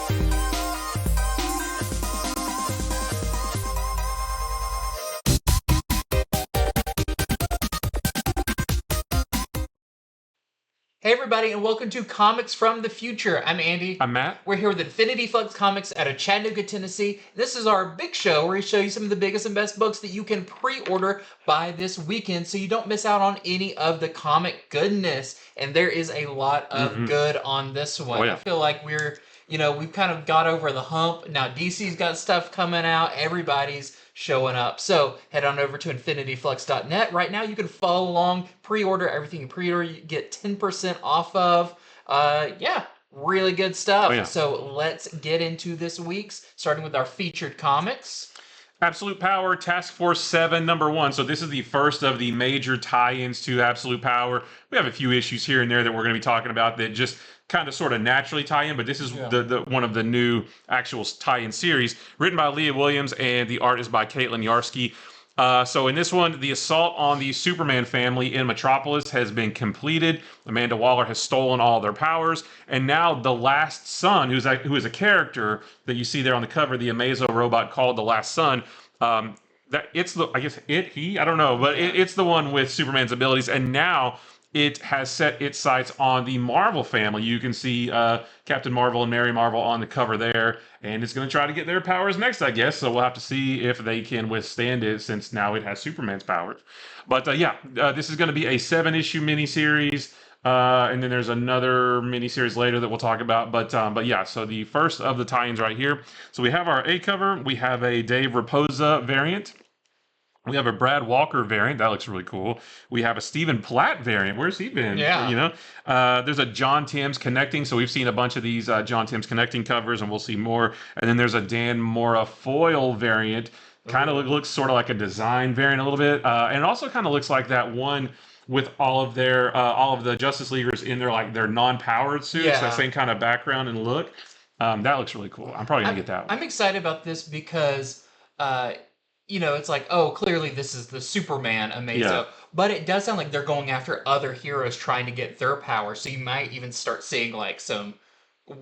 Hey everybody, and welcome to Comics from the Future. I'm Andy. I'm Matt. We're here with Infinity Flux Comics out of Chattanooga, Tennessee. This is our big show where we show you some of the biggest and best books that you can pre-order by this weekend so you don't miss out on any of the comic goodness. And there is a lot of good on this one. Oh, yeah. I feel like we've kind of got over the hump. Now DC's got stuff coming out. Everybody's showing up. So head on over to infinityflux.net. Right now you can follow along, pre-order everything you pre-order. You get 10% off of. Really good stuff. Oh, yeah. So let's get into this week's, starting with our featured comics. Absolute Power Task Force 7 #1. So this is the first of the major tie-ins to Absolute Power. We have a few issues here and there that we're going to be talking about that just kind of sort of naturally tie in, but this is the one of the new actual tie-in series, written by Leah Williams, and the art is by Caitlin Yarsky. So in this one, the assault on the Superman family in Metropolis has been completed. Amanda Waller has stolen all their powers, and now the Last Son, who is a character that you see there on the cover, the Amazo robot called the Last Son. It's the one with Superman's abilities, and now it has set its sights on the Marvel family. You can see Captain Marvel and Mary Marvel on the cover there, and it's going to try to get their powers next, I guess. So we'll have to see if they can withstand it, since now it has Superman's powers. But this is going to be a 7-issue miniseries, and then there's another miniseries later that we'll talk about. So the first of the tie-ins right here. So we have our A cover. We have a Dave Raposa variant. We have a Brad Walker variant. That looks really cool. We have a Stephen Platt variant. Where's he been? Yeah. There's a John Timms Connecting. So we've seen a bunch of these John Timms Connecting covers, and we'll see more. And then there's a Dan Mora foil variant. Kind of looks sort of like a design variant a little bit. And it also kind of looks like that one with all of the Justice Leaguers in their non-powered suits. Yeah. That same kind of background and look. That looks really cool. I'm probably going to get that one. I'm excited about this because it's like, oh, clearly this is the Superman Amazo. Yeah. But it does sound like they're going after other heroes trying to get their power. So you might even start seeing like some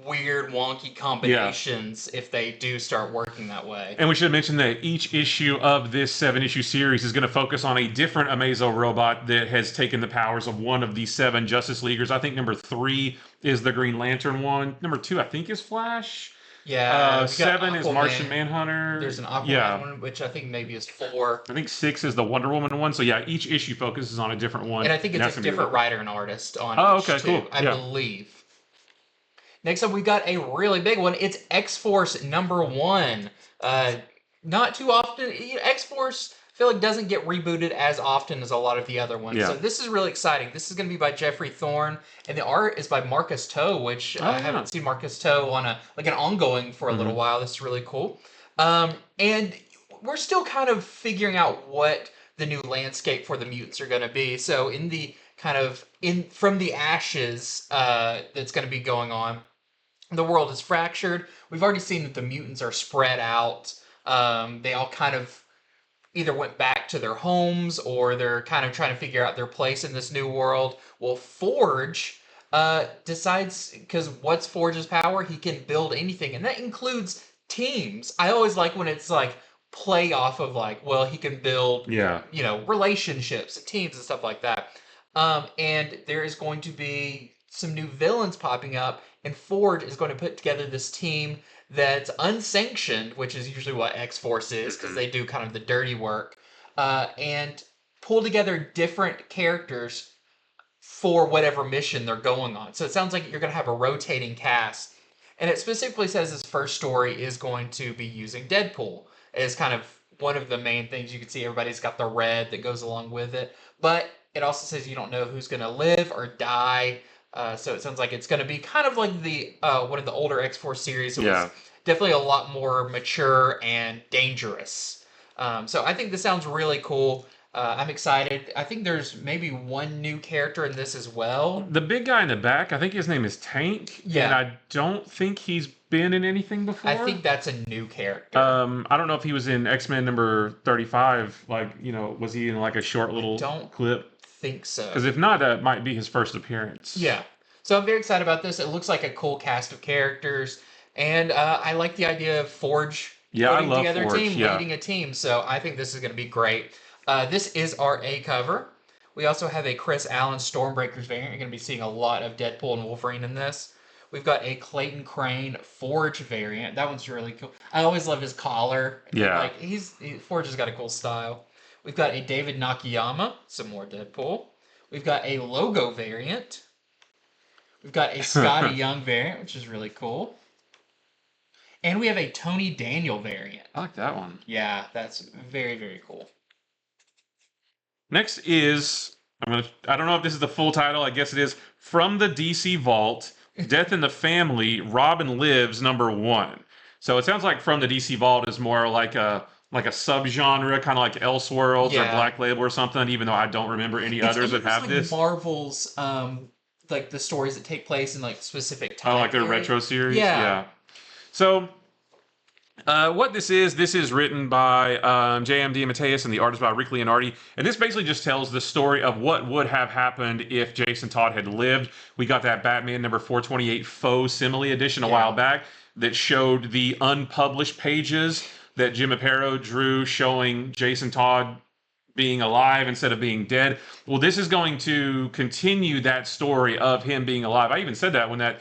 weird, wonky combinations if they do start working that way. And we should mention that each issue of this 7-issue series is going to focus on a different Amazo robot that has taken the powers of one of the 7 Justice Leaguers. I think number 3 is the Green Lantern one. Number 2, I think, is Flash. Yeah, 7 is Martian Manhunter. There's an Aquaman one, which I think maybe is 4. I think 6 is the Wonder Woman one. So yeah, each issue focuses on a different one. And I think it's a different writer and artist on each too, cool. I believe. Next up, we got a really big one. It's X-Force #1. Not too often. X-Force, I feel like, doesn't get rebooted as often as a lot of the other ones. Yeah. So this is really exciting. This is going to be by Jeffrey Thorne, and the art is by Marcus Toe, which I haven't seen Marcus Toe on an ongoing for a little while. This is really cool. And we're still kind of figuring out what the new landscape for the mutants are going to be. So in the from the ashes that's going to be going on, the world is fractured. We've already seen that the mutants are spread out. They all kind of either went back to their homes, or they're kind of trying to figure out their place in this new world. Well, Forge decides, because what's Forge's power? He can build anything, and that includes teams. I always like when it's like play off of he can build relationships and teams and stuff like that. And there is going to be some new villains popping up, and Forge is going to put together this team that's unsanctioned, which is usually what X-Force is, because they do kind of the dirty work, and pull together different characters for whatever mission they're going on. So it sounds like you're going to have a rotating cast, and it specifically says this first story is going to be using Deadpool as kind of one of the main things. You can see everybody's got the red that goes along with it, but it also says you don't know who's going to live or die. So it sounds like it's going to be kind of like the one of the older X-Force series. It was definitely a lot more mature and dangerous. So I think this sounds really cool. I'm excited. I think there's maybe one new character in this as well. The big guy in the back, I think his name is Tank. Yeah. And I don't think he's been in anything before. I think that's a new character. I don't know if he was in X-Men number 35. Was he in a short little clip? Think so. Because if not, that might be his first appearance. Yeah. So I'm very excited about this. It looks like a cool cast of characters. And I like the idea of Forge Yeah, I putting love together a Forge. team, Yeah. leading a team. So I think this is going to be great. This is our A cover. We also have a Chris Allen Stormbreakers variant. You're going to be seeing a lot of Deadpool and Wolverine in this. We've got a Clayton Crane Forge variant. That one's really cool. I always love his collar. Yeah. Like Forge has got a cool style. We've got a David Nakayama, some more Deadpool. We've got a logo variant. We've got a Scotty Young variant, which is really cool. And we have a Tony Daniel variant. I like that one. Yeah, that's very, very cool. Next is, I don't know if this is the full title, I guess it is, From the DC Vault, Death in the Family, Robin Lives, #1. So it sounds like From the DC Vault is more like a subgenre, kind of like Elseworlds or Black Label or something, even though I don't remember any others that have this. Marvel's, like the stories that take place in like specific time. Oh, like their retro series? Yeah. So, what this is written by J.M. DeMatteis and the artist by Rick Leonardi. And this basically just tells the story of what would have happened if Jason Todd had lived. We got that Batman #428 Faux Simile edition a while back that showed the unpublished pages that Jim Aparo drew showing Jason Todd being alive instead of being dead. Well, this is going to continue that story of him being alive. I even said that when that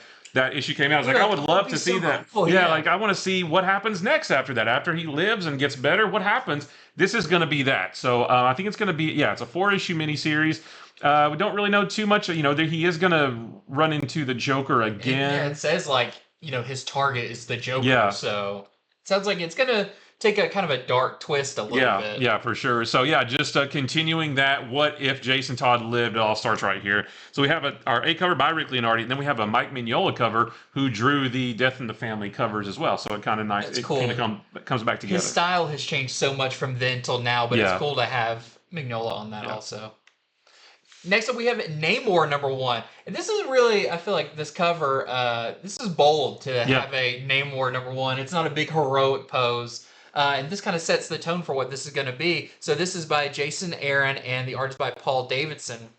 issue came out. I was like, I would love to see that. Yeah, like I want to see what happens next after that. After he lives and gets better, what happens? This is going to be that. So I think it's going to be, it's a 4-issue miniseries. We don't really know too much. He is going to run into the Joker again. It says like, his target is the Joker. Yeah. So it sounds like it's going to take a kind of a dark twist a little bit. Yeah, for sure. So just continuing that, what if Jason Todd lived? It all starts right here. So we have our A cover by Rick Leonardi, and then we have a Mike Mignola cover who drew the Death in the Family covers as well. So it kind of nice. It's cool. It comes back together. His style has changed so much from then till now, but it's cool to have Mignola on that also. Next up, we have Namor #1. And this is really, I feel like this cover, this is bold to have a Namor #1. It's not a big heroic pose. And this kind of sets the tone for what this is going to be. So this is by Jason Aaron and the art is by Paul Davidson.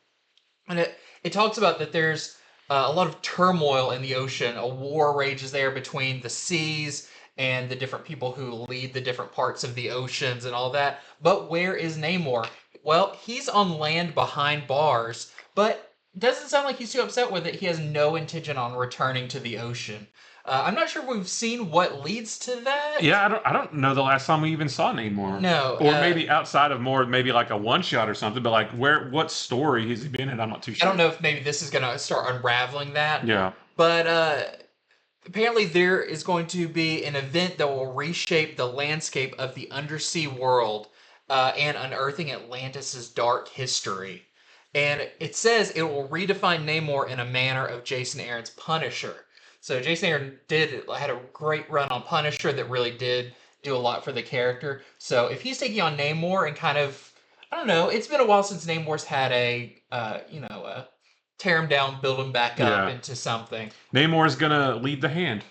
And it talks about that there's a lot of turmoil in the ocean. A war rages there between the seas and the different people who lead the different parts of the oceans and all that. But where is Namor? Well, he's on land behind bars, but doesn't sound like he's too upset with it. He has no intention on returning to the ocean. I'm not sure if we've seen what leads to that. Yeah, I don't know the last time we even saw Namor. No. Or maybe outside of more, maybe like a one-shot or something, but like what story has he been in? I'm not too sure. I don't know if maybe this is going to start unraveling that. Yeah. But apparently there is going to be an event that will reshape the landscape of the undersea world and unearthing Atlantis' dark history. And it says it will redefine Namor in a manner of Jason Aaron's Punisher. So Jason Aaron had a great run on Punisher that really did do a lot for the character. So if he's taking on Namor and kind of, I don't know, it's been a while since Namor's had a tear him down, build him back up into something. Namor's gonna lead the hand,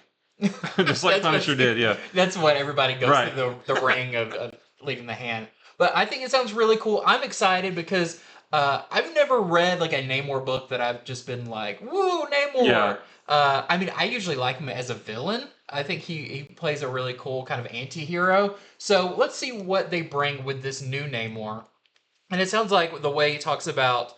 just like Punisher did. Yeah, that's what everybody goes through the ring of leading the hand. But I think it sounds really cool. I'm excited because I've never read like a Namor book that I've just been like, woo, Namor. Yeah. I mean, I usually like him as a villain. I think he plays a really cool kind of anti-hero. So let's see what they bring with this new Namor. And it sounds like the way he talks about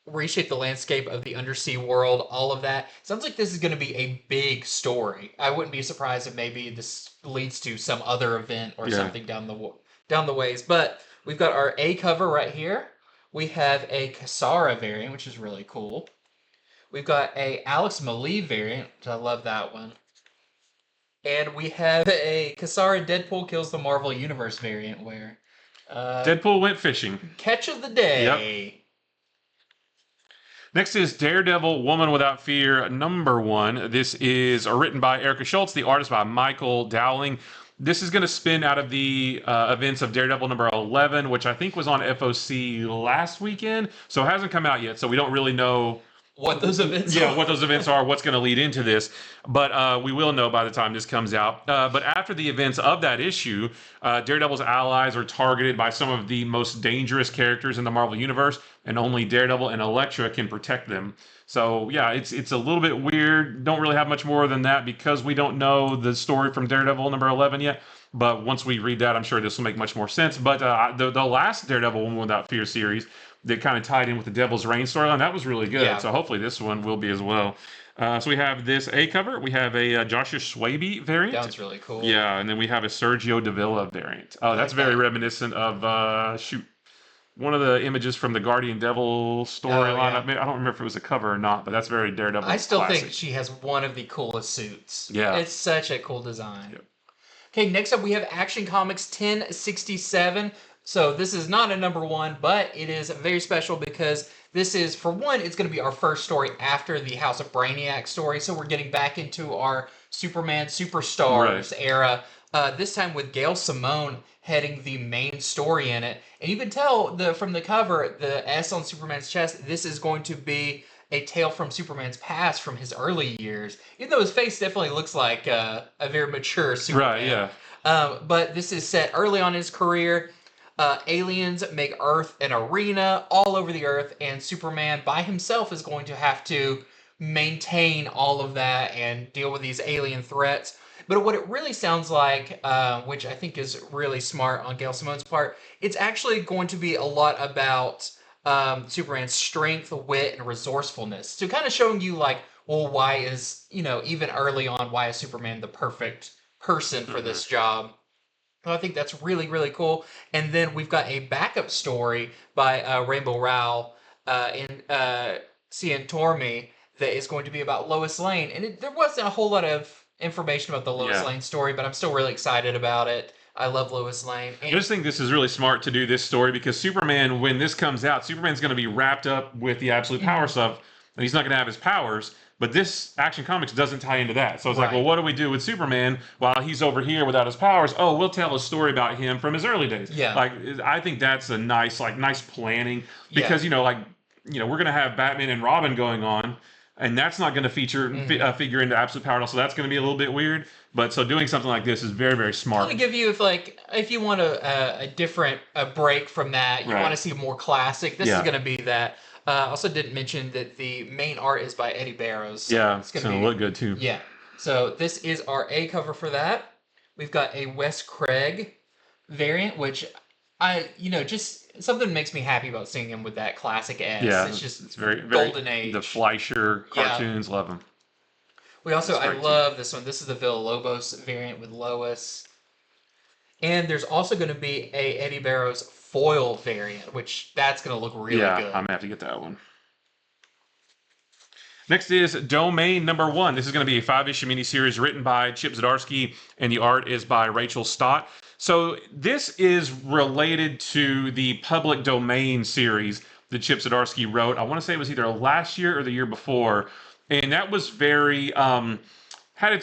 reshape the landscape of the undersea world, all of that. Sounds like this is going to be a big story. I wouldn't be surprised if maybe this leads to some other event or something down the ways. But we've got our A cover right here. We have a Kasara variant, which is really cool. We've got a Alex Malee variant, which I love that one. And we have a Kasara Deadpool Kills the Marvel Universe variant where... Deadpool went fishing. Catch of the day. Yep. Next is Daredevil, Woman Without Fear, #1. This is written by Erica Schultz, the artist by Michael Dowling. This is going to spin out of the events of Daredevil #11, which I think was on FOC last weekend. So it hasn't come out yet, so we don't really know what those events yeah, are. what those events are, what's going to lead into this. But we will know by the time this comes out. But after the events of that issue, Daredevil's allies are targeted by some of the most dangerous characters in the Marvel Universe, and only Daredevil and Elektra can protect them. So yeah, it's a little bit weird. Don't really have much more than that because we don't know the story from Daredevil number 11 yet. But once we read that, I'm sure this will make much more sense. But the last Daredevil Woman Without Fear series that kind of tied in with the Devil's Reign storyline, that was really good. Yeah. So hopefully this one will be as well. So we have this A cover. We have a Joshua Schwabe variant. That one's really cool. Yeah, and then we have a Sergio Davila variant. Oh, that's very reminiscent of one of the images from the Guardian Devil storyline. Oh, yeah. I don't remember if it was a cover or not, but that's very Daredevil. I still classic. think she has one of the coolest suits. Yeah. It's such a cool design. Yep. Okay, next up we have Action Comics 1067. So this is not a number one, but it is very special because this is, for one, it's going to be our first story after the House of Brainiac story. So we're getting back into our Superman Superstars era. This time with Gail Simone heading the main story in it. And you can tell from the cover, the S on Superman's chest, this is going to be a tale from Superman's past, from his early years. Even though his face definitely looks like a very mature Superman. Right, yeah. But this is set early on in his career. Aliens make Earth an arena all over the Earth, and Superman by himself is going to have to maintain all of that and deal with these alien threats. But what it really sounds like, which I think is really smart on Gail Simone's part, it's actually going to be a lot about Superman's strength, wit, and resourcefulness. So kind of showing you like, well, why is, even early on, why is Superman the perfect person for this job? I think that's really, really cool. And then we've got a backup story by Rainbow Rowell and Cian Tormey that is going to be about Lois Lane. And there wasn't a whole lot of information about the Lois Lane story, but I'm still really excited about it. I love Lois Lane. And I just think this is really smart to do this story because Superman, when this comes out, Superman's going to be wrapped up with the absolute power stuff, and he's not going to have his powers. But this Action Comics doesn't tie into that. So it's like, well, what do we do with Superman while he's over here without his powers? Oh, we'll tell a story about him from his early days. Yeah. Like, I think that's a nice planning because, we're going to have Batman and Robin going on, and that's not going to figure into absolute power. So that's going to be a little bit weird. But so doing something like this is very, very smart. I'm going to give you, if you want a different break from that, you want to see more classic, this is going to be that. Also didn't mention that the main art is by Eddie Barrows. Yeah, it's going to look good too. Yeah. So this is our A cover for that. We've got a Wes Craig variant, which just something makes me happy about seeing him with that classic S. Yeah, it's very golden age. The Fleischer cartoons, love them. We also, I love this one. This is the Villa-Lobos variant with Lois. And there's also going to be a Eddie Barrows foil variant, which that's going to look really good. Yeah, I'm going to have to get that one. Next is Domain number 1. This is going to be a 5-issue miniseries written by Chip Zdarsky, and the art is by Rachel Stott. So this is related to the Public Domain series that Chip Zdarsky wrote. I want to say it was either last year or the year before. And that was very... had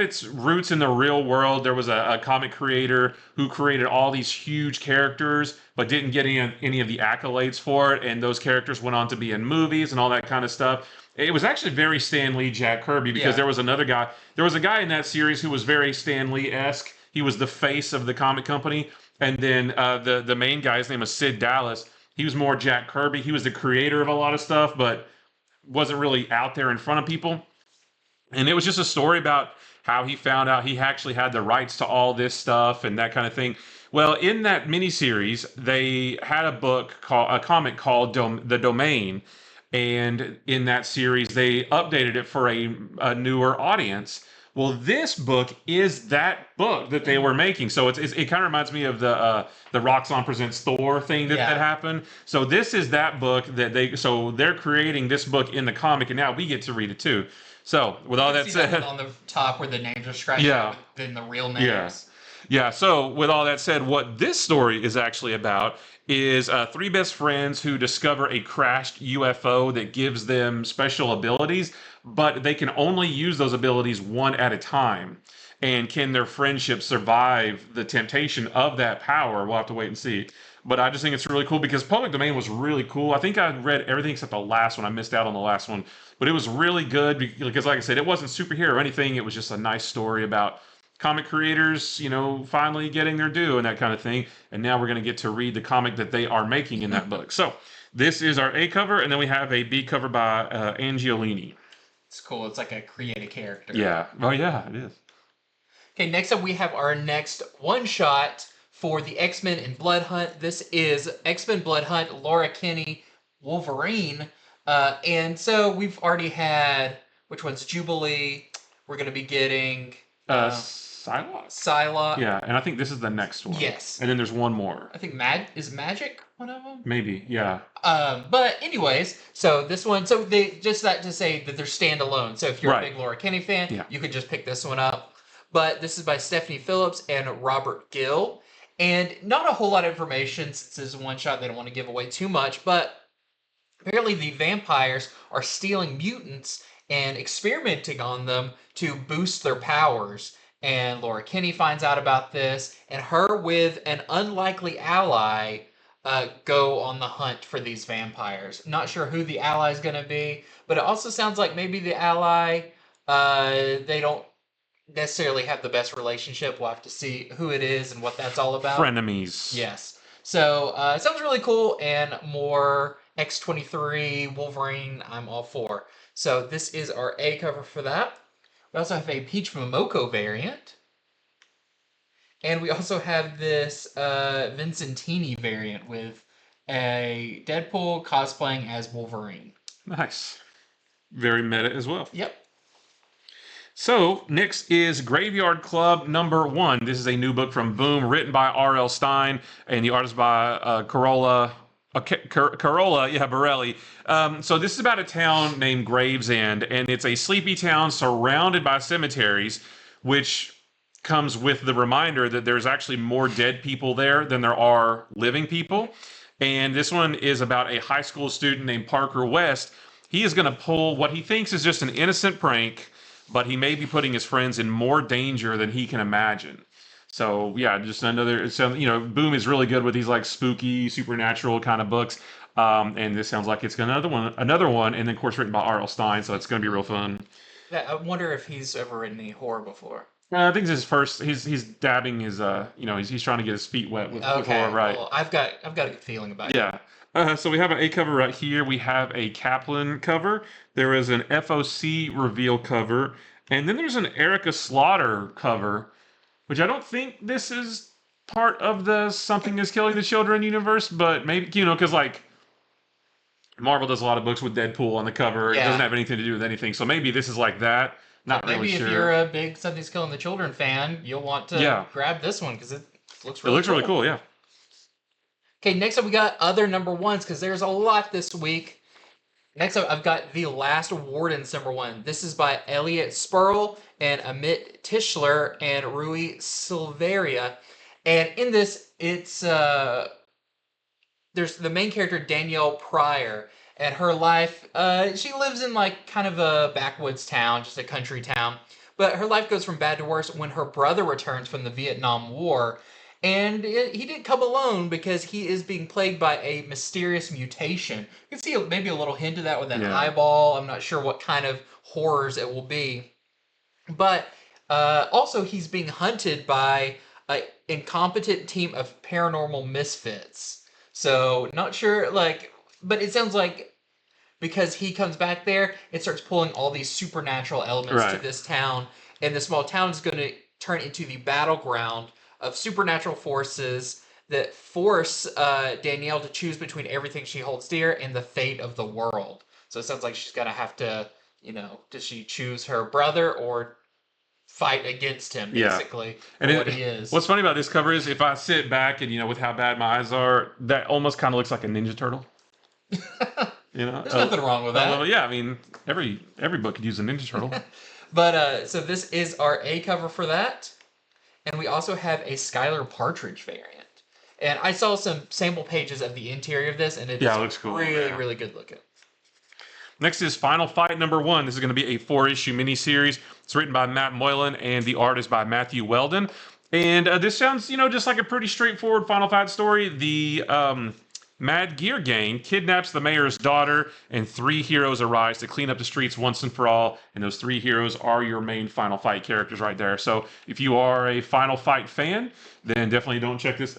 its roots in the real world. There was a comic creator who created all these huge characters, but didn't get any of the accolades for it. And those characters went on to be in movies and all that kind of stuff. It was actually very Stan Lee, Jack Kirby, because there was another guy. There was a guy in that series who was very Stan Lee-esque. He was the face of the comic company. And then the main guy, his name was Sid Dallas. He was more Jack Kirby. He was the creator of a lot of stuff, but wasn't really out there in front of people. And it was just a story about how he found out he actually had the rights to all this stuff and that kind of thing. Well, in that miniseries, they had a comic called The Domain. And in that series, they updated it for a newer audience. Well, this book is that book that they were making. So it kind of reminds me of the Roxxon Presents Thor thing that happened. So this is that book that they're creating this book in the comic, and now we get to read it too. So, with all that said... on the top where the names are scratched out than the real names. Yeah, so with all that said, what this story is actually about is 3 best friends who discover a crashed UFO that gives them special abilities, but they can only use those abilities one at a time. And can their friendship survive the temptation of that power? We'll have to wait and see. but I just think it's really cool because Public Domain was really cool. I think I read everything except the last one. I missed out on the last one, but it was really good because, like I said, it wasn't superhero or anything. It was just a nice story about comic creators, finally getting their due and that kind of thing. And now we're going to get to read the comic that they are making in that book. So this is our A cover, and then we have a B cover by Angiolini. It's cool. It's like a creative character. Yeah. Oh, yeah, it is. Okay, next up we have our next one-shot for the X-Men and Blood Hunt. This is X-Men Blood Hunt, Laura Kinney, Wolverine. And so we've already had, which one's Jubilee? We're going to be getting... Psylocke? Psylocke. Yeah, and I think this is the next one. Yes. And then there's one more. I think is Magic one of them? Maybe, yeah. But anyways, so this one, so they just that to say that they're standalone. So if you're a big Laura Kinney fan, you could just pick this one up. But this is by Stephanie Phillips and Robert Gill. And not a whole lot of information since this is one shot. They don't want to give away too much. But apparently the vampires are stealing mutants and experimenting on them to boost their powers. And Laura Kinney finds out about this, and her with an unlikely ally go on the hunt for these vampires. Not sure who the ally is going to be, but it also sounds like maybe the ally, they don't necessarily have the best relationship. We'll have to see who it is and what that's all about. Frenemies. Yes. So it sounds really cool, and more X-23 Wolverine I'm all for. So this is our A cover for that. We also have a Peach Momoko variant. And we also have this Vincentini variant with a Deadpool cosplaying as Wolverine. Nice. Very meta as well. Yep. So, next is Graveyard Club #1. This is a new book from Boom, written by R.L. Stine, and the artist by Carola Borelli. So this is about a town named Gravesend, and it's a sleepy town surrounded by cemeteries, which comes with the reminder that there's actually more dead people there than there are living people. And this one is about a high school student named Parker West. He is going to pull what he thinks is just an innocent prank, but he may be putting his friends in more danger than he can imagine. So yeah, just another. So Boom is really good with these like spooky, supernatural kind of books, and this sounds like it's another one, and then of course written by R.L. Stine, so it's going to be real fun. Yeah, I wonder if he's ever written any horror before. I think this is his first. He's dabbing his. He's trying to get his feet wet with horror, right? Well, I've got a good feeling about it. Yeah. So we have an A cover right here. We have a Kaplan cover. There is an FOC reveal cover, and then there's an Erica Slaughter cover, which I don't think this is part of the Something is Killing the Children universe, but maybe, because like Marvel does a lot of books with Deadpool on the cover. Yeah. It doesn't have anything to do with anything. So maybe this is like that. Not really sure. Maybe if you're a big Something's Killing the Children fan, you'll want to grab this one because it looks really cool. Really cool, yeah. Okay, next up we got other #1s because there's a lot this week. Next up, I've got The Last Wardens #1. This is by Elliot Spurl and Amit Tischler and Rui Silveria. And in this, it's there's the main character, Danielle Pryor, and her life, she lives in like kind of a backwoods town, just a country town. But her life goes from bad to worse when her brother returns from the Vietnam War. And he didn't come alone because he is being plagued by a mysterious mutation. You can see maybe a little hint of that with an eyeball. I'm not sure what kind of horrors it will be. But also he's being hunted by an incompetent team of paranormal misfits. So not sure, but it sounds like because he comes back there, it starts pulling all these supernatural elements to this town. And the small town is going to turn into the battleground of supernatural forces that force Danielle to choose between everything she holds dear and the fate of the world. So it sounds like she's going to have to, does she choose her brother or fight against him, basically, and what he is. What's funny about this cover is if I sit back and, with how bad my eyes are, that almost kind of looks like a Ninja Turtle. There's nothing wrong with that. Yeah, I mean, every book could use a Ninja Turtle. But, so this is our A cover for that. And we also have a Skylar Partridge variant. And I saw some sample pages of the interior of this, and it looks cool. Really good looking. Next is Final Fight #1. This is going to be a 4-issue miniseries. It's written by Matt Moylan, and the art is by Matthew Weldon. And this sounds, just like a pretty straightforward Final Fight story. The Mad Gear Gang kidnaps the mayor's daughter, and 3 heroes arise to clean up the streets once and for all. And those 3 heroes are your main Final Fight characters right there. So if you are a Final Fight fan, then definitely don't check this.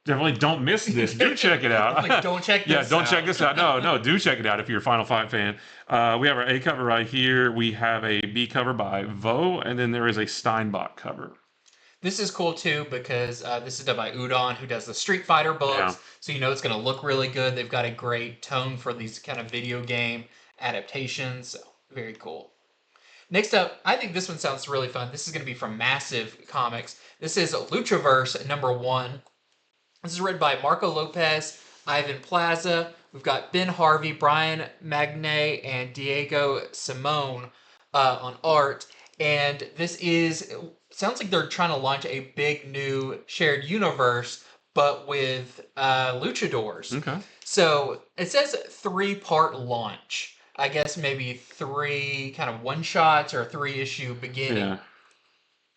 Definitely don't miss this. Do check it out. Don't check this out. Yeah, don't check this out. No, do check it out if you're a Final Fight fan. We have our A cover right here. We have a B cover by Vo, and then there is a Steinbach cover. This is cool too because this is done by Udon, who does the Street Fighter books. Yeah. So it's going to look really good. They've got a great tone for these kind of video game adaptations. So very cool. Next up, I think this one sounds really fun. This is going to be from Massive Comics. This is Luchaverse #1. This is written by Marco Lopez, Ivan Plaza. We've got Ben Harvey, Brian Magne, and Diego Simone on art. And this sounds like they're trying to launch a big new shared universe, but with luchadors. Okay. So it says 3-part launch. I guess maybe 3 kind of one-shots or a 3-issue beginning. Yeah.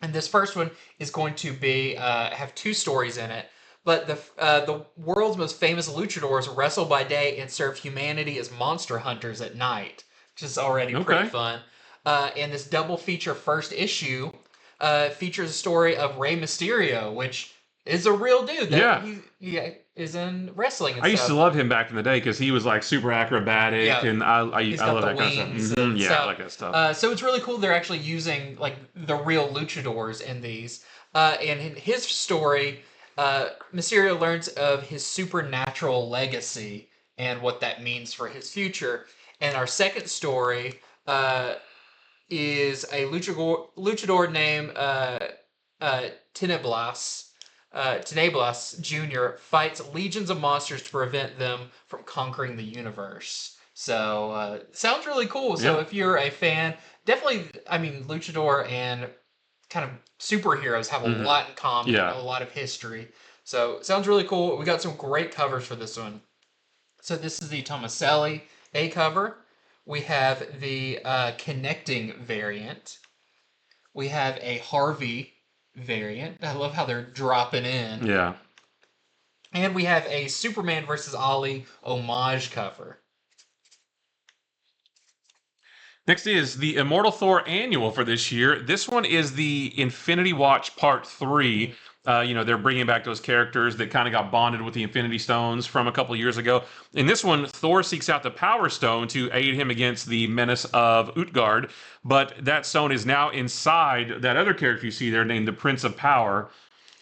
And this first one is going to be have 2 stories in it. But the world's most famous luchadors wrestle by day and serve humanity as monster hunters at night, which is already pretty fun. And this double feature first issue features a story of Rey Mysterio, which is a real dude. He is in wrestling and I used to love him back in the day because he was like super acrobatic, and I love that kind of stuff. I like that stuff. So it's really cool they're actually using like the real luchadors in these. And in his story, Mysterio learns of his supernatural legacy and what that means for his future. And our second story is a luchador named Teneblas Jr. fights legions of monsters to prevent them from conquering the universe. So, sounds really cool. So if you're a fan, definitely, luchador and kind of superheroes have a lot in common, a lot of history. So, sounds really cool. We got some great covers for this one. So, this is the Tomaselli A cover. We have the connecting variant. We have a Harvey variant. I love how they're dropping in. Yeah. And we have a Superman versus Ali homage cover. Next is the Immortal Thor annual for this year. This one is the Infinity Watch Part 3. They're bringing back those characters that kind of got bonded with the Infinity Stones from a couple of years ago. In this one, Thor seeks out the Power Stone to aid him against the menace of Utgard, but that stone is now inside that other character you see there named the Prince of Power.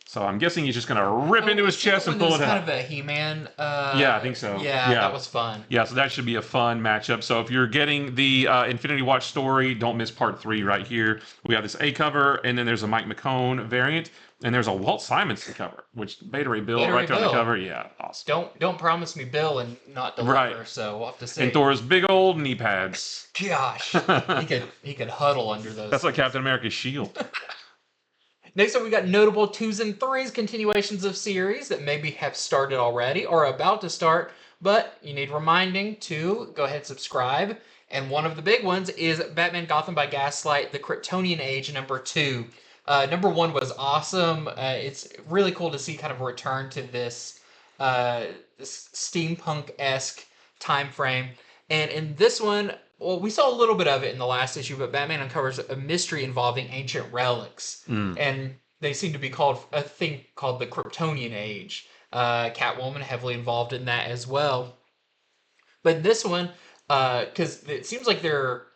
So I'm guessing he's just going to rip into his chest and pull it out. Kind of a He-Man. Yeah, I think so. Yeah, that was fun. Yeah, so that should be a fun matchup. So if you're getting the Infinity Watch story, don't miss Part 3 right here. We have this A cover, and then there's a Mike McCone variant, and there's a Walt Simonson cover, which Beta Ray Bill right there on the cover. Yeah, awesome. Don't promise me Bill and not deliver. So we'll have to see. And Thor's big old knee pads. Gosh, he could huddle under those. That's like Captain America's shield. Next up, we got notable 2s and 3s continuations of series that maybe have started already or are about to start, but you need reminding to go ahead and subscribe. And one of the big ones is Batman Gotham by Gaslight, the Kryptonian Age #2. #1 was awesome. It's really cool to see kind of a return to this steampunk-esque time frame. And in this one, well, we saw a little bit of it in the last issue, but Batman uncovers a mystery involving ancient relics. And they seem to be called a thing called the Kryptonian Age. Catwoman heavily involved in that as well. But this one, because it seems like they're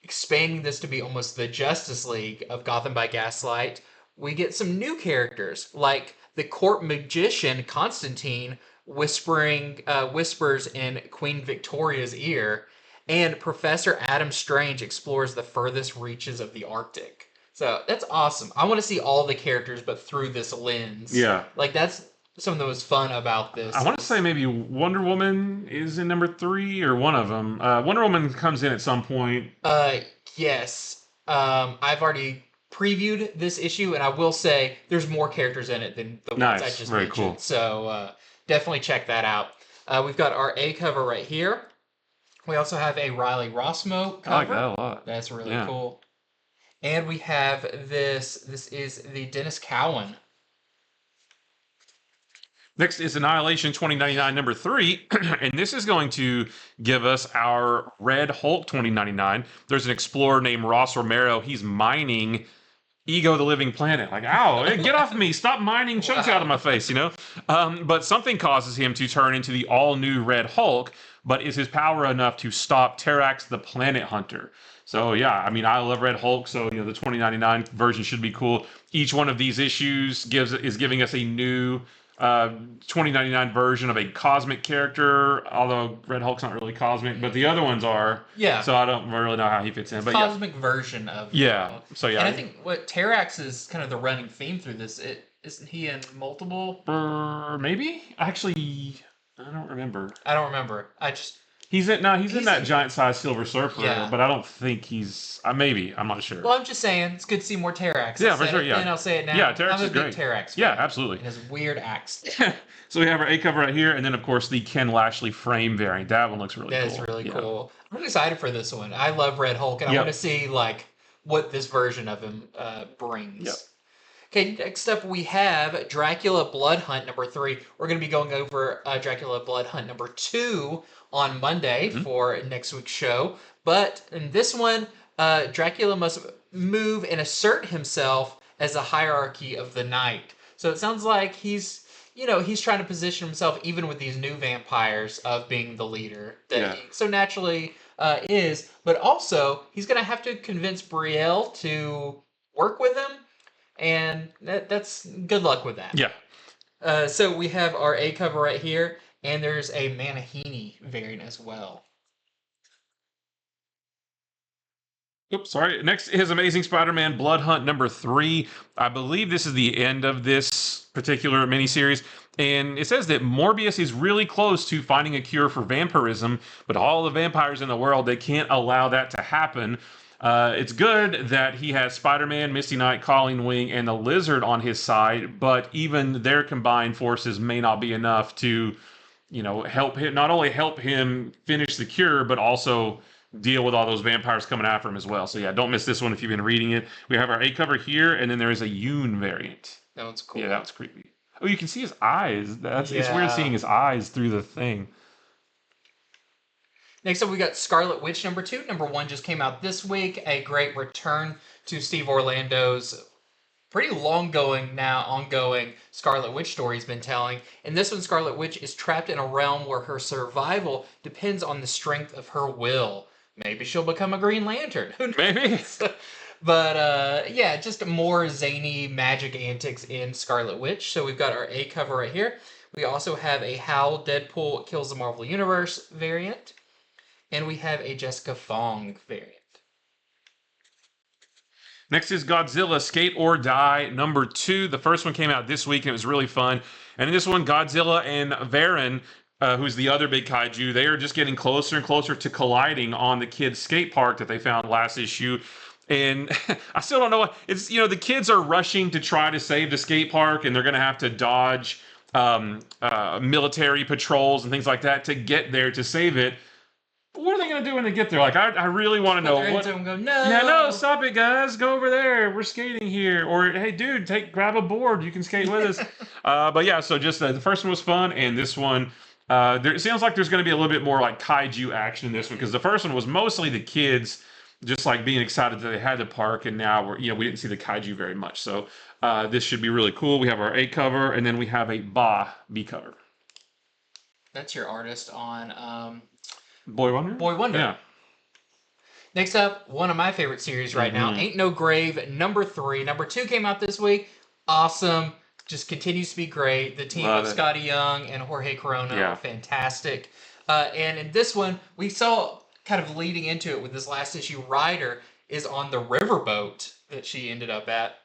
expanding this to be almost the Justice League of Gotham by Gaslight, we get some new characters, like the court magician Constantine whispers in Queen Victoria's ear, and Professor Adam Strange explores the furthest reaches of the Arctic. So that's awesome. I want to see all the characters, but through this lens. Yeah. Like, that's something that was fun about this. I want to say maybe Wonder Woman is in #3 or one of them. Wonder Woman comes in at some point. Yes. I've already previewed this issue, and I will say there's more characters in it than the ones I just mentioned. Cool. So definitely check that out. We've got our A cover right here. We also have a Riley Rossmo cover. I like that a lot. That's really cool. And we have this. This is the Dennis Cowan Next is Annihilation 2099 number 3, and this is going to give us our Red Hulk 2099. There's an explorer named Ross Romero. He's mining Ego the Living Planet. Like, ow, get off me. Stop mining chunks out of my face, you know? But something causes him to turn into the all-new Red Hulk, but is his power enough to stop Terrax the Planet Hunter? So, yeah, I mean, I love Red Hulk, so, you know, the 2099 version should be cool. Each one of these issues is giving us a new 2099 version of a cosmic character, although Red Hulk's not really cosmic, but the other ones are. Yeah. So I don't really know how he fits in. But cosmic version of Red Hulk. So yeah. And I think what Terrax is kind of the running theme through this. Isn't he in multiple? Maybe? Actually, I don't remember. He's in that giant-sized Silver Surfer, but I don't think he's... maybe. I'm not sure. Well, I'm just saying, it's good to see more Terrax. Yeah, for sure, yeah. And I'll say it now. Yeah, Terrax is great. I'm a big Terrax fan. Yeah, absolutely. And his weird axe. So we have our A cover right here, and then, of course, the Ken Lashley frame variant. That one looks really cool. That is really cool. I'm excited for this one. I love Red Hulk, and I want to see, like, what this version of him brings. Yep. Okay, next up we have Dracula Blood Hunt number 3. We're going to be going over Dracula Blood Hunt number 2 on Monday for next week's show. But in this one, Dracula must move and assert himself as a hierarchy of the night. So it sounds like he's trying to position himself, even with these new vampires, of being the leader that he so naturally is. But also, he's going to have to convince Brielle to work with him. And that's good luck with that. Yeah. So we have our A cover right here, and there's a Manahini variant as well. Oops, sorry. Next is Amazing Spider-Man Blood Hunt number 3. I believe this is the end of this particular miniseries. And it says that Morbius is really close to finding a cure for vampirism, but all the vampires in the world, they can't allow that to happen. It's good that he has Spider-Man, Misty Knight, Colleen Wing, and the Lizard on his side, but even their combined forces may not be enough to, help him, not only help him finish the cure, but also deal with all those vampires coming after him as well. So yeah, don't miss this one if you've been reading it. We have our A cover here, and then there is a Yoon variant. That one's cool. Yeah, that was creepy. Oh, you can see his eyes. It's weird seeing his eyes through the thing. Next up, we got Scarlet Witch number 2. Number 1 just came out this week. A great return to Steve Orlando's pretty ongoing Scarlet Witch story he's been telling. In this one, Scarlet Witch is trapped in a realm where her survival depends on the strength of her will. Maybe she'll become a Green Lantern. Who knows? Maybe. But just more zany magic antics in Scarlet Witch. So we've got our A cover right here. We also have a Howl Deadpool Kills the Marvel Universe variant. And we have a Jessica Fong variant. Next is Godzilla Skate or Die number 2. The first one came out this week and it was really fun. And in this one, Godzilla and Varan, who's the other big kaiju, they are just getting closer and closer to colliding on the kids' skate park that they found last issue. And I still don't know what it's. The kids are rushing to try to save the skate park, and they're going to have to dodge military patrols and things like that to get there to save it. What are they going to do when they get there? Like, I really want to know. No, stop it, guys. Go over there. We're skating here. Or, hey, dude, grab a board. You can skate with us. But yeah, so just the first one was fun, and this one, it sounds like there's going to be a little bit more like kaiju action in this one, because the first one was mostly the kids just like being excited that they had the park, and now we didn't see the kaiju very much. So this should be really cool. We have our A cover, and then we have a B cover. That's your artist on Boy Wonder? Boy Wonder. Yeah. Next up, one of my favorite series right now, Ain't No Grave, number 3. Number 2 came out this week. Awesome. Just continues to be great. The team of Scotty Young and Jorge Corona are fantastic. And in this one, we saw kind of leading into it with this last issue, Ryder is on the riverboat that she ended up at,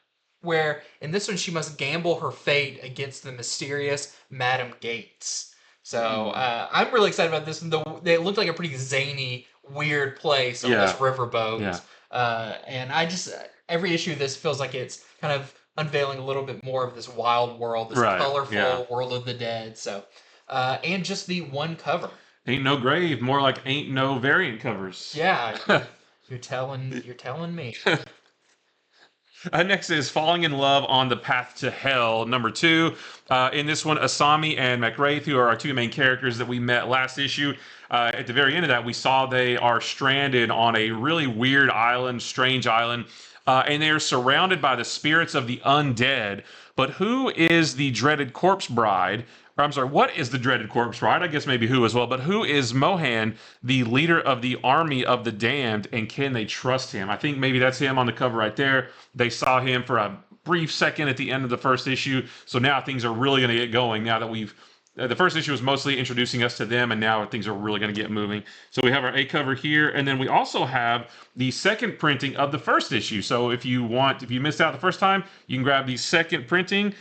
where in this one she must gamble her fate against the mysterious Madam Gates. So I'm really excited about this one. It looked like a pretty zany, weird place on this riverboat. Yeah. And every issue of this feels like it's kind of unveiling a little bit more of this wild world, this colorful world of the dead. So, and just the one cover. Ain't No Grave, more like Ain't No variant covers. Yeah, you're telling me. Next is Falling in Love on the Path to Hell, #2. In this one, Asami and McWraith, who are our two main characters that we met last issue. At the very end of that, we saw they are stranded on a really weird island, strange island, and they are surrounded by the spirits of the undead. But who is the dreaded corpse bride? Or I'm sorry, what is the dreaded corpse bride? I guess maybe who as well. But who is Mohan, the leader of the army of the damned, and can they trust him? I think maybe that's him on the cover right there. They saw him for a brief second at the end of the first issue. So now things are really going to get going now that we've the first issue was mostly introducing us to them, and now things are really going to get moving. So we have our A cover here, and then we also have the second printing of the first issue. So if you missed out the first time, you can grab the second printing.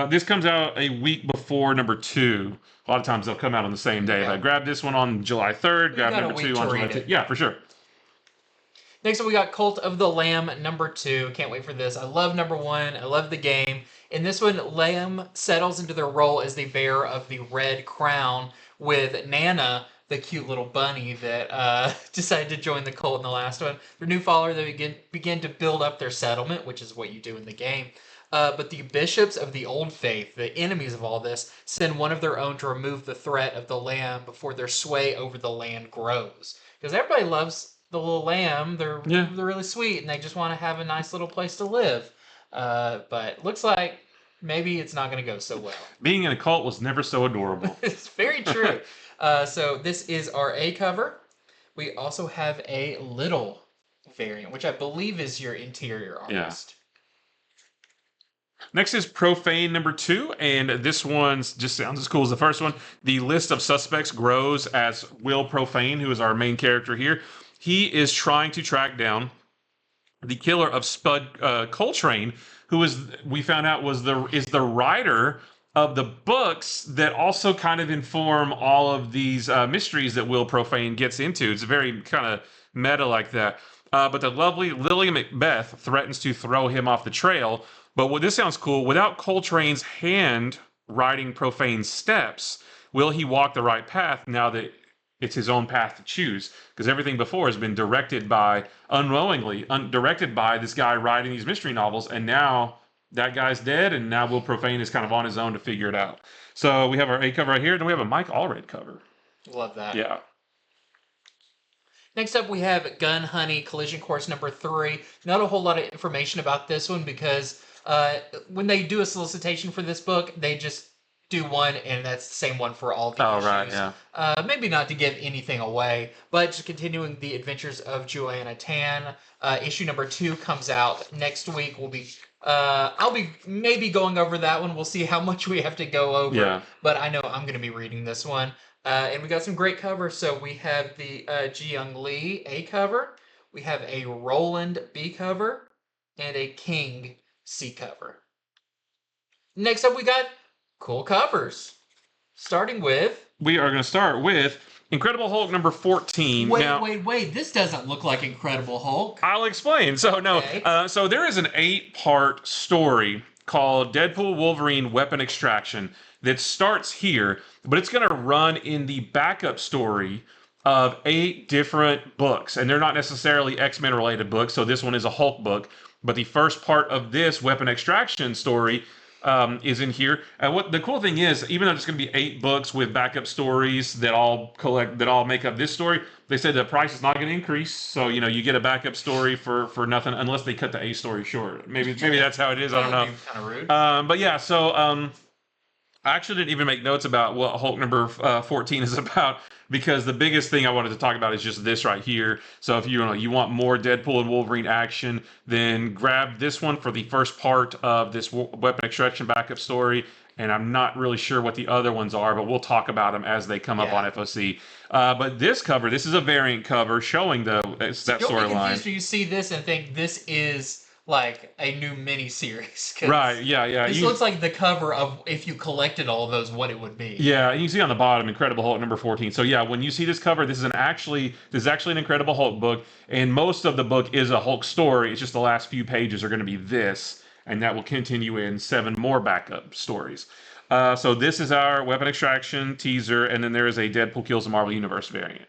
This comes out a week before #2. A lot of times they'll come out on the same day. But grab this one on July 3rd, grab #2 on July 2nd. Yeah, for sure. Next up, we got Cult of the Lamb #2. Can't wait for this. I love #1. I love the game. In this one, Lamb settles into their role as the bearer of the red crown with Nana, the cute little bunny that decided to join the cult in the last one. Their new follower, they begin to build up their settlement, which is what you do in the game. But the bishops of the old faith, the enemies of all this, send one of their own to remove the threat of the lamb before their sway over the land grows. Because everybody loves the little lamb. They're really sweet, and they just want to have a nice little place to live. But looks like maybe it's not going to go so well. Being in a cult was never so adorable. It's very true. So this is our A cover. We also have a little variant, which I believe is your interior artist. Next is Profane #2, and this one just sounds as cool as the first one. The list of suspects grows as Will Profane, who is our main character here. He is trying to track down the killer of Spud Coltrane, who we found out is the writer of the books that also kind of inform all of these mysteries that Will Profane gets into. It's very kind of meta like that. But the lovely Lily Macbeth threatens to throw him off the trail. But this sounds cool. Without Coltrane's hand writing Profane's steps, will he walk the right path now that it's his own path to choose? Because everything before has been directed by, unknowingly, directed by this guy writing these mystery novels, and now that guy's dead, and now Will Profane is kind of on his own to figure it out. So we have our A cover right here, and then we have a Mike Allred cover. Love that. Yeah. Next up, we have Gun Honey Collision Course #3. Not a whole lot of information about this one because when they do a solicitation for this book, they just do one, and that's the same one for all the issues. Right, yeah. Maybe not to give anything away, but just continuing the adventures of Joanna Tan. Issue #2 comes out next week. I'll be maybe going over that one. We'll see how much we have to go over. Yeah. But I know I'm going to be reading this one. And we got some great covers. So we have the Ji Young Lee A cover. We have a Roland B cover. And a King C cover. Next up, we got cool covers. Starting with... We are going to start with Incredible Hulk #14. Wait. This doesn't look like Incredible Hulk. I'll explain. So, Okay. So there is an 8-part story called Deadpool Wolverine Weapon Extraction that starts here, but it's going to run in the backup story of 8 different books. And they're not necessarily X-Men related books, so this one is a Hulk book. But the first part of this Weapon Extraction story is in here. And what the cool thing is, even though it's going to be 8 books with backup stories that all make up this story, they said the price is not going to increase. So you get a backup story for nothing unless they cut the A story short. Maybe that's how it is. I don't know. Kind of rude. But yeah, so I actually didn't even make notes about what Hulk #14 is about, because the biggest thing I wanted to talk about is just this right here. So if you want more Deadpool and Wolverine action, then grab this one for the first part of this Weapon Extraction backup story. And I'm not really sure what the other ones are, but we'll talk about them as they come up on FOC. But this cover, this is a variant cover showing that storyline. You see this and think this is like a new mini-series. Right, yeah. This looks like the cover of, if you collected all of those, what it would be. Yeah, you can see on the bottom, Incredible Hulk #14. So yeah, when you see this cover, this is actually an Incredible Hulk book, and most of the book is a Hulk story. It's just the last few pages are going to be this, and that will continue in 7 more backup stories. So this is our Weapon Extraction teaser, and then there is a Deadpool Kills the Marvel Universe variant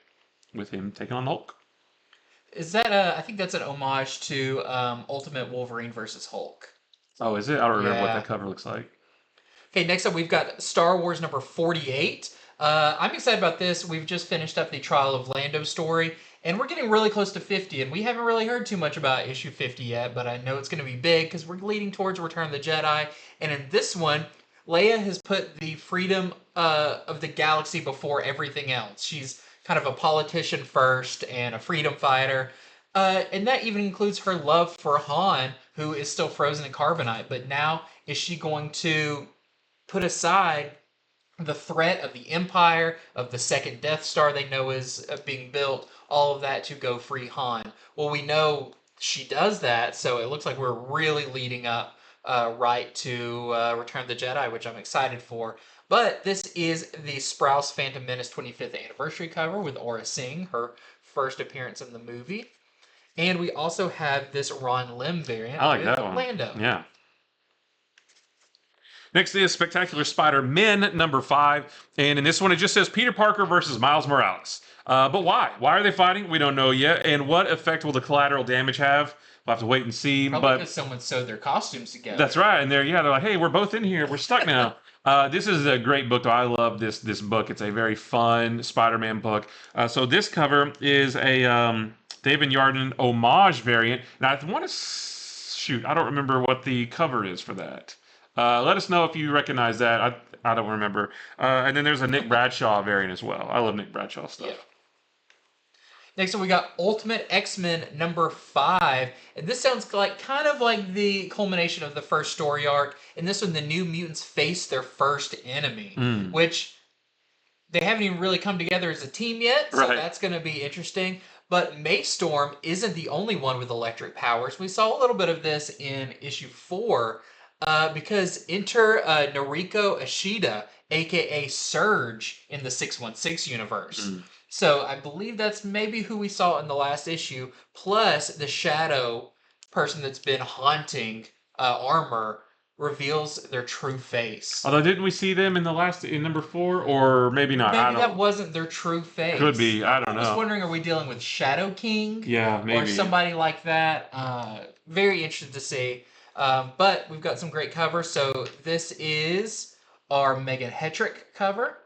with him taking on Hulk. Is that a? I think that's an homage to Ultimate Wolverine versus Hulk. Oh, is it? I don't remember what Yeah. that cover looks like. Okay, next up we've got Star Wars number 48. I'm excited about this. We've just finished up the Trial of Lando story, and we're getting really close to 50, and we haven't really heard too much about issue 50 yet, but I know it's going to be big because we're leading towards Return of the Jedi. And in this one, Leia has put the freedom of the galaxy before everything else. She's kind of a politician first and a freedom fighter. And that even includes her love for Han, who is still frozen in carbonite. But now, is she going to put aside the threat of the Empire, of the second Death Star they know is being built, all of that to go free Han? Well, we know she does that, so it looks like we're really leading up right to Return of the Jedi, which I'm excited for. But this is the Sprouse Phantom Menace 25th anniversary cover with Aura Singh, her first appearance in the movie. And we also have this Ron Lim variant I like with that one. Lando. Yeah. Next is Spectacular Spider-Man number 5. And in this one, it just says Peter Parker versus Miles Morales. But why? Why are they fighting? We don't know yet. And what effect will the collateral damage have? We'll have to wait and see. Probably because someone sewed their costumes together. That's right. And they're like, hey, we're both in here. We're stuck now. This is a great book, though. I love this book. It's a very fun Spider-Man book. So this cover is a David Yardin homage variant. Now, I want to shoot. I don't remember what the cover is for that. Let us know if you recognize that. I don't remember. And then there's a Nick Bradshaw variant as well. I love Nick Bradshaw stuff. Yeah. Next up, we got Ultimate X-Men number 5. And this sounds like kind of like the culmination of the first story arc. In this one, the New Mutants face their first enemy, which they haven't even really come together as a team yet. So that's going to be interesting. But Maystorm isn't the only one with electric powers. We saw a little bit of this in issue 4. Because enter Noriko Ashida, aka Surge, in the 616 universe. So I believe that's maybe who we saw in the last issue, plus the Shadow person that's been haunting Armor reveals their true face. Although, didn't we see them in number 4, or maybe not? Maybe that wasn't their true face. Could be. I don't know. I was wondering, are we dealing with Shadow King? Yeah, maybe. Or somebody like that? Very interested to see. But we've got some great covers. So this is our Megan Hetrick cover.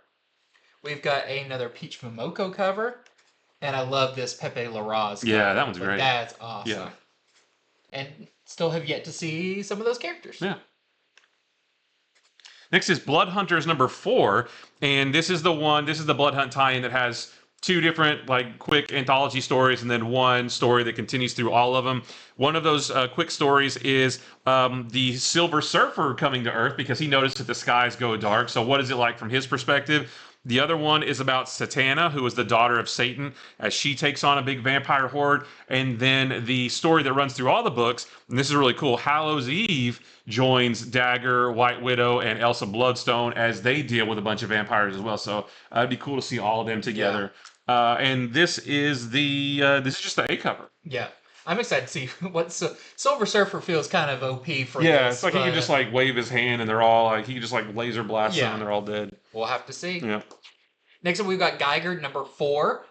We've got another Peach Momoko cover. And I love this Pepe Larraz cover. Yeah, that one's great. That's awesome. Yeah. And still have yet to see some of those characters. Yeah. Next is Blood Hunters number 4. And this is the Blood Hunt tie-in that has 2 different quick anthology stories and then one story that continues through all of them. One of those quick stories is the Silver Surfer coming to Earth because he noticed that the skies go dark. So what is it like from his perspective? The other one is about Satana, who is the daughter of Satan, as she takes on a big vampire horde. And then the story that runs through all the books, and this is really cool, Hallows Eve joins Dagger, White Widow, and Elsa Bloodstone as they deal with a bunch of vampires as well. So it'd be cool to see all of them together. Yeah. And this is just the A cover. Yeah. I'm excited to see what Silver Surfer feels kind of OP for Yeah, this. it's like he can just wave his hand and they're all he can just laser blast them and they're all dead. We'll have to see. Yeah. Next up, we've got Geiger number 4.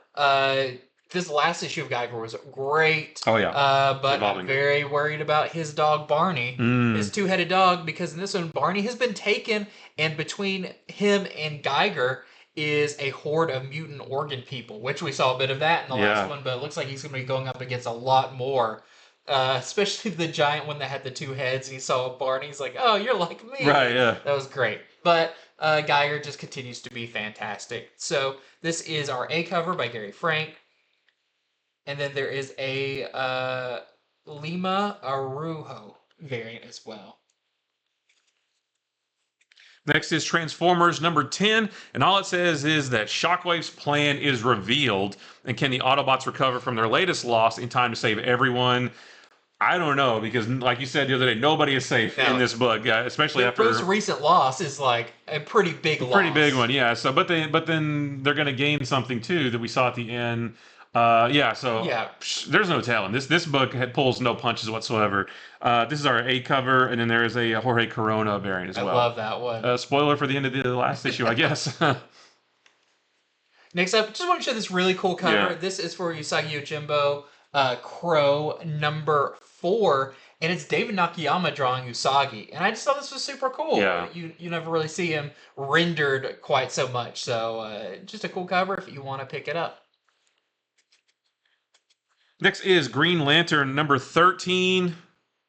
This last issue of Geiger was great. Oh yeah. But I'm very worried about his dog Barney, his 2-headed dog, because in this one Barney has been taken, and between him and Geiger is a horde of mutant organ people, which we saw a bit of that in the last one, but it looks like he's going to be going up against a lot more, especially the giant one that had the 2 heads. And he saw Barney, he's like, oh, you're like me. Right, yeah. That was great. But Geiger just continues to be fantastic. So this is our A cover by Gary Frank. And then there is a Lima Arujo variant as well. Next is Transformers number 10, and all it says is that Shockwave's plan is revealed, and can the Autobots recover from their latest loss in time to save everyone? I don't know, because like you said the other day, nobody is safe in this book, especially after... Most recent loss is a pretty big loss. Pretty big one, yeah. So, but then they're going to gain something, too, that we saw at the end. There's no telling. This book pulls no punches whatsoever. This is our A cover, and then there is a Jorge Corona variant as well. I love that one. Spoiler for the end of the last issue, I guess. Next up, just want to show this really cool cover. Yeah. This is for Usagi Yojimbo. Crow number 4, and it's David Nakayama drawing Usagi. And I just thought this was super cool. Yeah. You never really see him rendered quite so much. So just a cool cover if you want to pick it up. Next is Green Lantern number 13.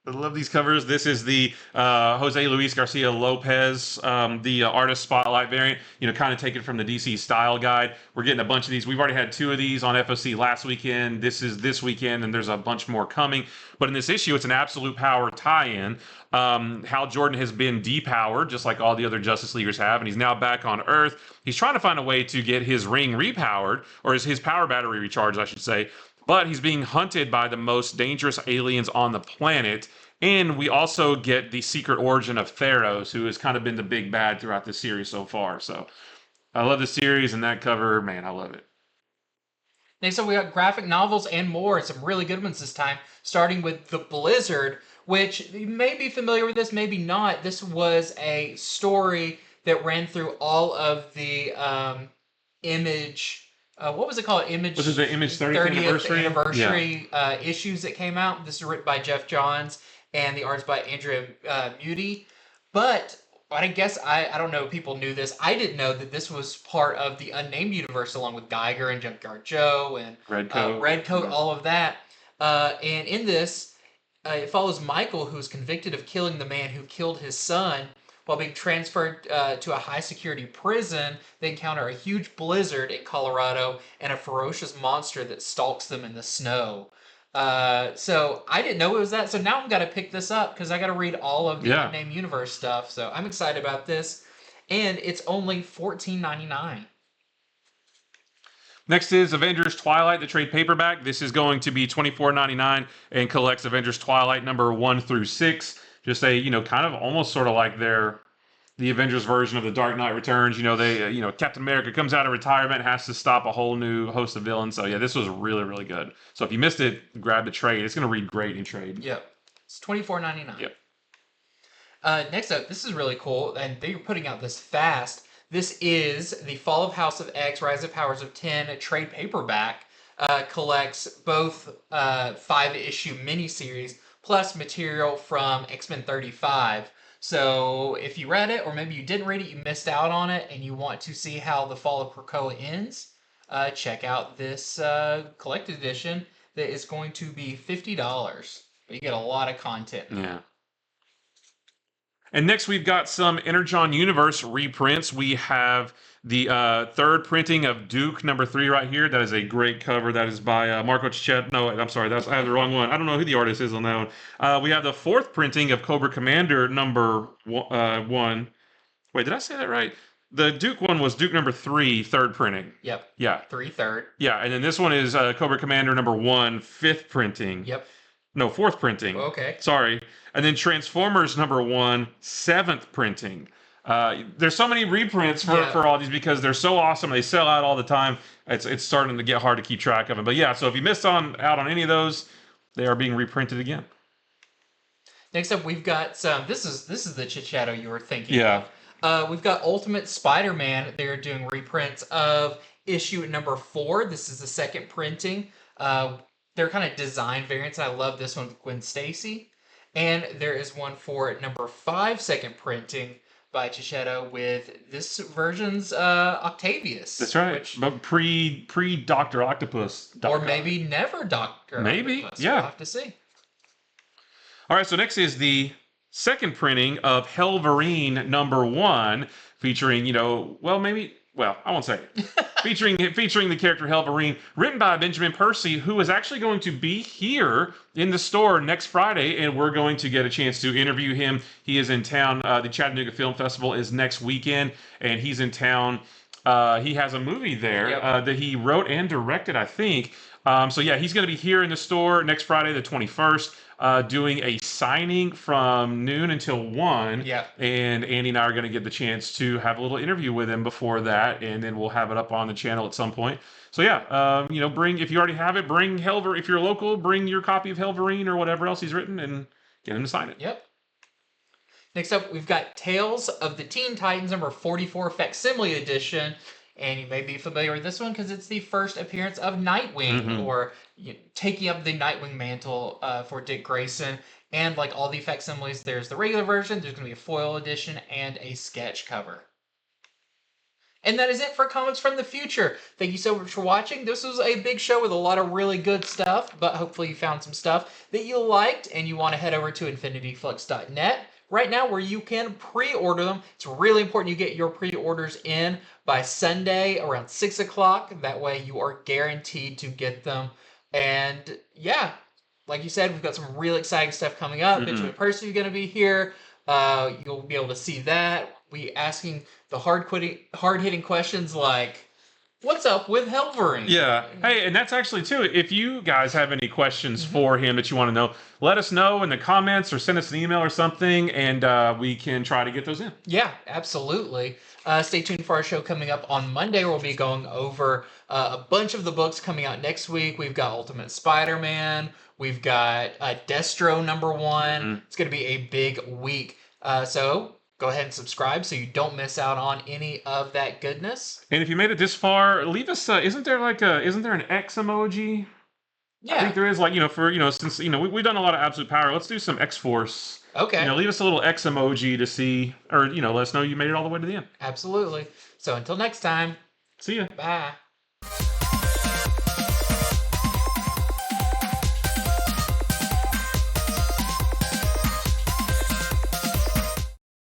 I love these covers. This is the Jose Luis Garcia Lopez, the artist spotlight variant, kind of taken from the DC style guide. We're getting a bunch of these. We've already had 2 of these on FOC last weekend. This is this weekend, and there's a bunch more coming. But in this issue, it's an Absolute Power tie-in. Hal Jordan has been depowered, just like all the other Justice Leaguers have, and he's now back on Earth. He's trying to find a way to get his ring repowered, or his power battery recharged, I should say. But he's being hunted by the most dangerous aliens on the planet. And we also get the secret origin of Theros, who has kind of been the big bad throughout the series so far. So I love the series, and that cover, man, I love it. Next up, we got graphic novels and more, and some really good ones this time, starting with The Blizzard, which you may be familiar with this, maybe not. This was a story that ran through all of the Image... what was it called? Image. Was it the Image 30th anniversary issues that came out? This is written by Jeff Johns, and the art's by Andrea Muti. But I guess, I don't know if people knew this. I didn't know that this was part of the Unnamed universe, along with Geiger and Junkyard Joe and Redcoat, all of that. And in this, it follows Michael, who's convicted of killing the man who killed his son. While being transferred to a high-security prison, they encounter a huge blizzard in Colorado and a ferocious monster that stalks them in the snow. So I didn't know it was that. So now I've got to pick this up because I got to read all of the Unnamed Universe stuff. So I'm excited about this, and it's only $14.99. Next is Avengers Twilight, the trade paperback. This is going to be $24.99 and collects Avengers Twilight number 1 through 6. Just a, kind of almost sort of like the Avengers version of the Dark Knight Returns. Captain America comes out of retirement, has to stop a whole new host of villains. So yeah, this was really, really good. So if you missed it, grab the trade. It's going to read great in trade. Yep. It's $24.99. Yep. Next up, this is really cool, and they're putting out this fast. This is the Fall of House of X, Rise of Powers of 10 trade paperback. Collects both 5-issue miniseries plus material from X-Men 35. So if you read it, or maybe you didn't read it, you missed out on it, and you want to see how the Fall of Krakoa ends, check out this collected edition that is going to be $50. But you get a lot of content. Yeah. And next we've got some Energon Universe reprints. We have the 3rd printing of Duke number 3 right here. That is a great cover. That is by Marco Cicchetto. No, I'm sorry, I have the wrong one. I don't know who the artist is on that one. We have the 4th printing of Cobra Commander number 1. Wait, did I say that right? The Duke one was Duke number 3, 3rd printing. Yep. Yeah. 3/3. Yeah, and then this one is Cobra Commander number 1, 5th printing. Yep. No, 4th printing. Okay. Sorry. And then Transformers number 1, 7th printing. There's so many reprints for all these because they're so awesome. They sell out all the time. It's starting to get hard to keep track of them. But yeah, so if you missed out on any of those, they are being reprinted again. Next up, we've got some. This is the Cicchetto you were thinking of. We've got Ultimate Spider-Man. They're doing reprints of issue number 4. This is the 2nd printing. They're kind of design variants. I love this one with Gwen Stacy. And there is one for number 5, 2nd printing by Cicchetto with this version's Octavius. That's right. But pre Dr. Octopus. Or maybe never Dr. Maybe, Octopus. yeah. We'll have to see. All right, so next is the 2nd printing of Hellverine number 1, featuring, I won't say it. featuring the character Hellverine, written by Benjamin Percy, who is actually going to be here in the store next Friday, and we're going to get a chance to interview him. He is in town. The Chattanooga Film Festival is next weekend, and he's in town. He has a movie there that he wrote and directed, I think. So yeah, he's going to be here in the store next Friday, the 21st. Doing a signing from noon until 1. Yeah. And Andy and I are going to get the chance to have a little interview with him before that, and then we'll have it up on the channel at some point. So yeah, if you already have it, bring Hellverine. If you're local, bring your copy of Hellverine or whatever else he's written and get him to sign it. Yep. Next up, we've got Tales of the Teen Titans number 44 Facsimile edition. And you may be familiar with this one because it's the first appearance of Nightwing, or taking up the Nightwing mantle for Dick Grayson. And like all the facsimiles, there's the regular version, there's going to be a foil edition, and a sketch cover. And that is it for Comics from the Future. Thank you so much for watching. This was a big show with a lot of really good stuff, but hopefully you found some stuff that you liked and you want to head over to infinityflux.net right now where you can pre-order them. It's really important you get your pre-orders in by Sunday around 6 o'clock. That way you are guaranteed to get them. And yeah, like you said, we've got some really exciting stuff coming up. Benjamin Percy is going to be here. You'll be able to see that. We asking the hard-hitting questions like, what's up with Hellverine? Yeah. Hey, and that's actually, too, if you guys have any questions for him that you want to know, let us know in the comments or send us an email or something, and we can try to get those in. Yeah, absolutely. Stay tuned for our show coming up on Monday. We'll be going over a bunch of the books coming out next week. We've got Ultimate Spider-Man. We've got Destro #1. It's going to be a big week. So go ahead and subscribe so you don't miss out on any of that goodness. And if you made it this far, leave us. Isn't there an X emoji? Yeah, I think there is. Since we've done a lot of Absolute Power, let's do some X Force. Okay. Leave us a little X emoji to see, or let us know you made it all the way to the end. Absolutely. So until next time. See ya. Bye.